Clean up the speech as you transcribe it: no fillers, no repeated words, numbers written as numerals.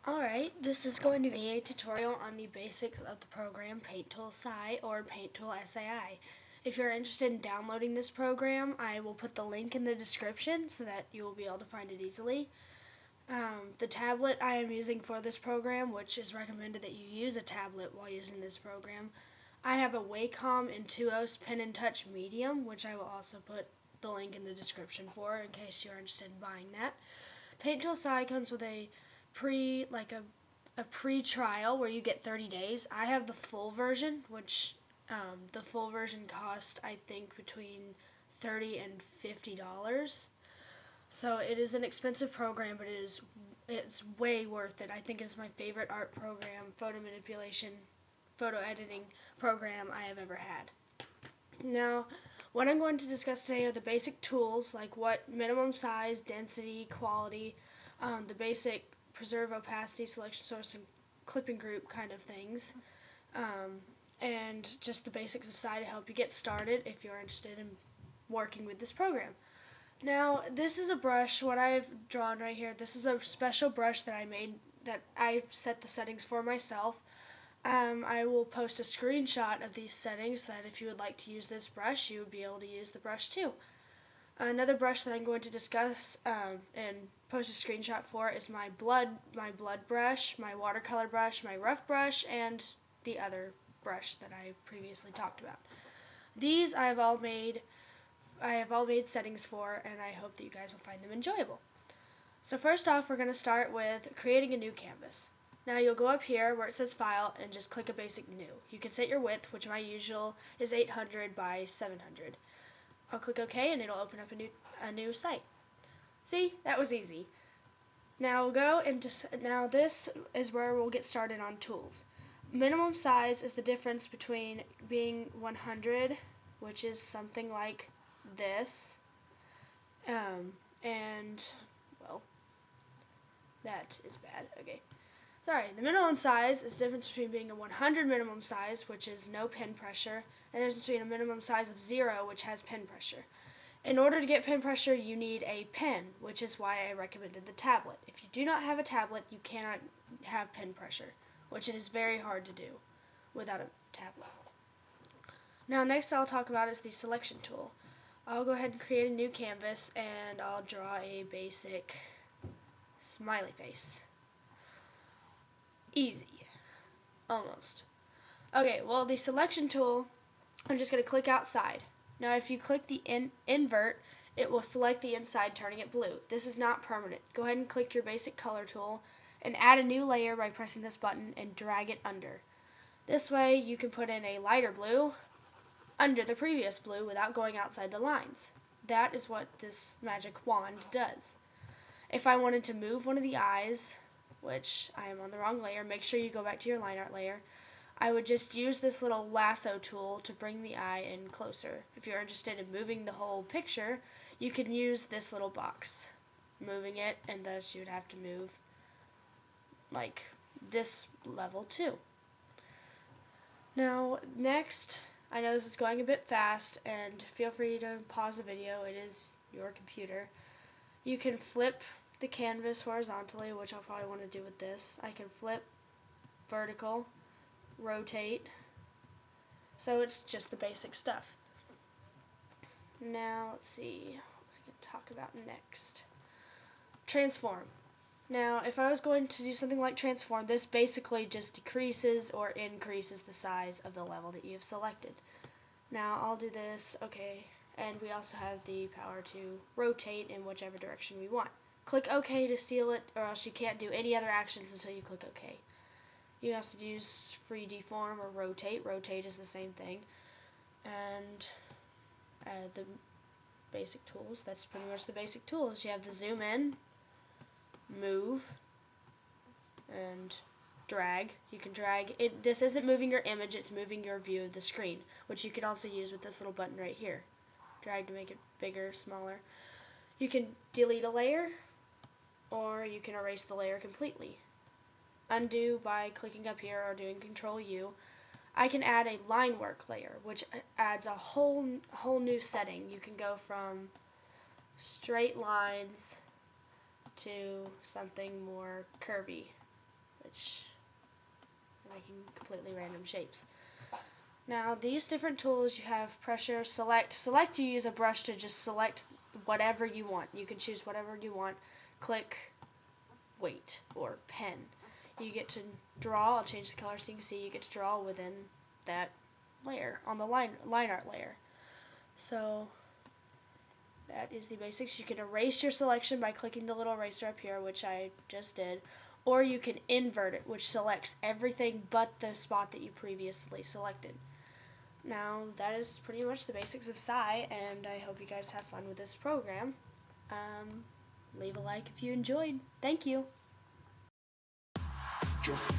Alright, this is going to be a tutorial on the basics of the program Paint Tool SAI or Paint Tool SAI. If you're interested in downloading this program, I will put the link in the description so that you will be able to find it easily. The tablet I am using for this program, which is recommended that you use a tablet while using this program, I have a Wacom Intuos Pen and Touch Medium, which I will also put the link in the description for in case you're interested in buying that. Paint Tool SAI comes with a pre-trial where you get 30 days. I have the full version, which the full version cost I think between $30 and $50. So it is an expensive program, but it's way worth it. I think it's my favorite art program, photo manipulation, photo editing program I have ever had. Now, what I'm going to discuss today are the basic tools, like what minimum size, density, quality, the basic preserve opacity, selection source, and clipping group kind of things, and just the basics of SAI to help you get started if you're interested in working with this program. Now, this is a brush, what I've drawn right here, this is a special brush that I made, that I set the settings for myself. I will post a screenshot of these settings so that if you would like to use this brush, you would be able to use the brush too. Another brush that I'm going to discuss and post a screenshot for is my blood brush, my watercolor brush, my rough brush, and the other brush that I previously talked about. These I have all made settings for, and I hope that you guys will find them enjoyable. So first off, we're going to start with creating a new canvas. Now you'll go up here where it says File and just click a basic new. You can set your width, which my usual is 800 by 700. I'll click OK and it'll open up a new site. See, that was easy. Now this is where we'll get started on tools. Minimum size is the difference between being 100, which is something like this, and, well, that is bad. Okay. Sorry, the minimum size is the difference between being a 100 minimum size, which is no pen pressure, and there's between a minimum size of 0, which has pen pressure. In order to get pen pressure, you need a pen, which is why I recommended the tablet. If you do not have a tablet, you cannot have pen pressure, which it is very hard to do without a tablet. Now, next I'll talk about is the selection tool. I'll go ahead and create a new canvas, and I'll draw a basic smiley face. Easy. Almost. Okay, well, the selection tool, I'm just going to click outside. Now, if you click the invert, it will select the inside, turning it blue. This is not permanent. Go ahead and click your basic color tool and add a new layer by pressing this button and drag it under. This way, you can put in a lighter blue under the previous blue without going outside the lines. That is what this magic wand does. If I wanted to move one of the eyes, which I am on the wrong layer, make sure you go back to your line art layer. I would just use this little lasso tool to bring the eye in closer. If you're interested in moving the whole picture, you can use this little box, moving it, and thus you would have to move like this level too. Now, next, I know this is going a bit fast, and feel free to pause the video, it is your computer. You can flip the canvas horizontally, which I'll probably want to do with this. I can flip vertical, rotate, so it's just the basic stuff. Now, let's see, what was I going to talk about next? Transform. Now, if I was going to do something like transform, this basically just decreases or increases the size of the level that you have selected. Now, I'll do this, okay, and we also have the power to rotate in whichever direction we want. Click OK to seal it, or else you can't do any other actions until you click OK. You also use free deform or rotate. Rotate is the same thing. And the basic tools, that's pretty much the basic tools. You have the zoom in, move, and drag. You can drag it. This isn't moving your image, it's moving your view of the screen, which you can also use with this little button right here. Drag to make it bigger, smaller. You can delete a layer, or you can erase the layer completely. Undo by clicking up here or doing Control U. I can add a line work layer, which adds a whole new setting. You can go from straight lines to something more curvy. which are making completely random shapes. Now these different tools, you have pressure, select. Select, you use a brush to just select whatever you want. You can choose whatever you want. Click, weight, or pen. You get to draw. I'll change the color so you can see. You get to draw within that layer, on the line art layer. So that is the basics. You can erase your selection by clicking the little eraser up here, which I just did, or you can invert it, which selects everything but the spot that you previously selected. Now that is pretty much the basics of SAI, and I hope you guys have fun with this program. Leave a like if you enjoyed. Thank you. Just